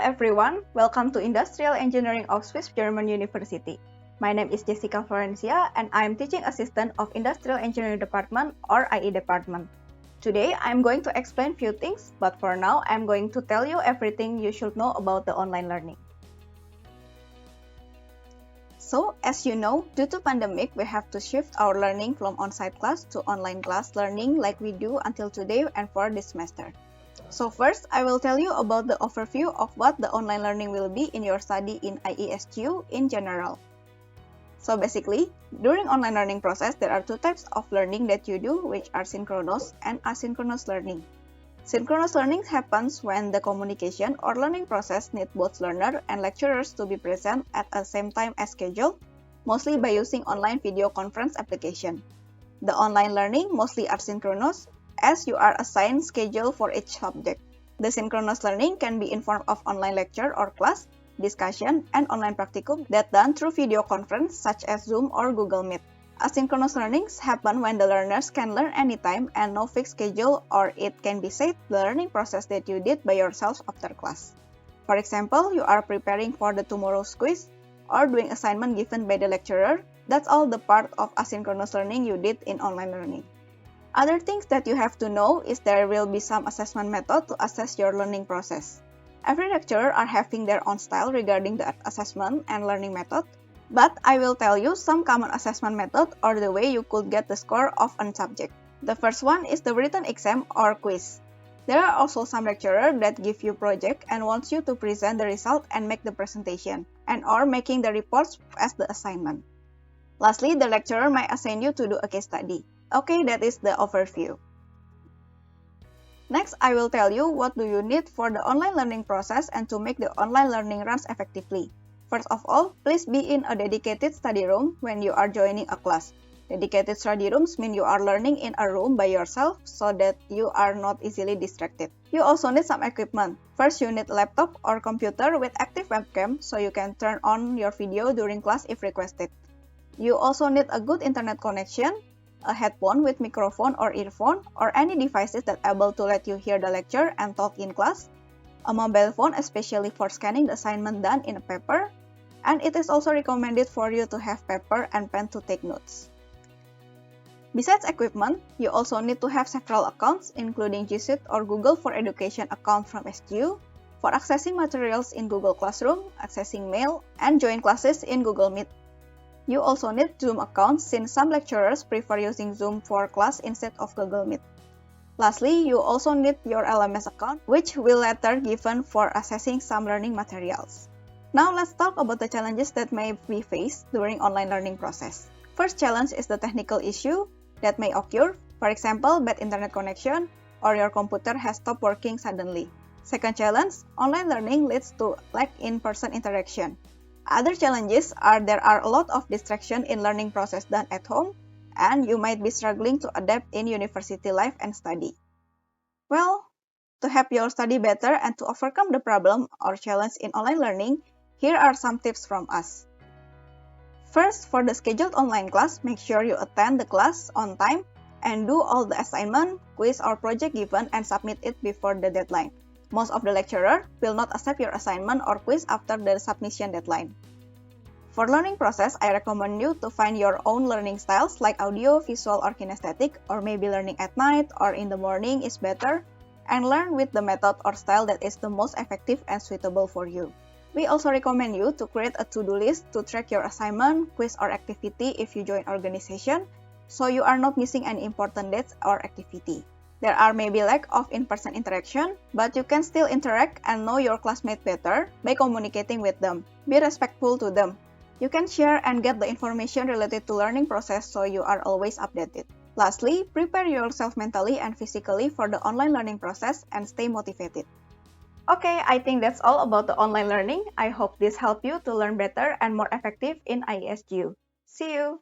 everyone, welcome to Industrial Engineering of Swiss German University. My name is Jessica Florencia and I am Teaching Assistant of Industrial Engineering Department or IE Department. Today I am going to explain few things, but for now I am going to tell you everything you should know about the online learning. So, as you know, due to pandemic, we have to shift our learning from on-site class to online class learning like we do until today and for this semester. So first, I will tell you about the overview of what the online learning will be in your study in IESGU in general. So basically, during online learning process, there are two types of learning that you do, which are synchronous and asynchronous learning. Synchronous learning happens when the communication or learning process need both learner and lecturers to be present at the same time as scheduled, mostly by using online video conference application. The online learning mostly are synchronous, as you are assigned schedule for each subject. The synchronous learning can be in form of online lecture or class, discussion, and online practicum that done through video conference such as Zoom or Google Meet. Asynchronous learnings happen when the learners can learn anytime and no fixed schedule, or it can be said the learning process that you did by yourself after class. For example, you are preparing for the tomorrow's quiz or doing assignment given by the lecturer. That's all the part of asynchronous learning you did in online learning. Other things that you have to know is there will be some assessment method to assess your learning process. Every lecturer are having their own style regarding the assessment and learning method, but I will tell you some common assessment method or the way you could get the score of a subject. The first one is the written exam or quiz. There are also some lecturers that give you project and wants you to present the result and make the presentation, and or making the reports as the assignment. Lastly, the lecturer might assign you to do a case study. Okay, that is the overview. Next, I will tell you what do you need for the online learning process and to make the online learning runs effectively. First of all, please be in a dedicated study room when you are joining a class. Dedicated study rooms mean you are learning in a room by yourself so that you are not easily distracted. You also need some equipment. First, you need a laptop or computer with active webcam so you can turn on your video during class if requested. You also need a good internet connection, a headphone with microphone or earphone, or any devices that able to let you hear the lecture and talk in class, a mobile phone especially for scanning the assignment done in a paper, and it is also recommended for you to have paper and pen to take notes. Besides equipment, you also need to have several accounts including G Suite or Google for Education account from SGU, for accessing materials in Google Classroom, accessing mail, and join classes in Google Meet. You also need Zoom accounts since some lecturers prefer using Zoom for class instead of Google Meet. Lastly, you also need your LMS account, which will later given for accessing some learning materials. Now let's talk about the challenges that may be faced during online learning process. First challenge is the technical issue that may occur, for example, bad internet connection or your computer has stopped working suddenly. Second challenge, online learning leads to lack in-person interaction. Other challenges are there are a lot of distraction in learning process done at home, and you might be struggling to adapt in university life and study. Well, to help your study better and to overcome the problem or challenge in online learning, here are some tips from us. First, for the scheduled online class, make sure you attend the class on time and do all the assignment, quiz, or project given and submit it before the deadline. Most of the lecturer will not accept your assignment or quiz after the submission deadline. For learning process, I recommend you to find your own learning styles like audio, visual, or kinesthetic, or maybe learning at night or in the morning is better, and learn with the method or style that is the most effective and suitable for you. We also recommend you to create a to-do list to track your assignment, quiz, or activity if you join organization, so you are not missing any important dates or activity. There are maybe lack of in-person interaction, but you can still interact and know your classmates better by communicating with them. Be respectful to them. You can share and get the information related to learning process so you are always updated. Lastly, prepare yourself mentally and physically for the online learning process and stay motivated. Okay, I think that's all about the online learning. I hope this helped you to learn better and more effective in IESGU. See you!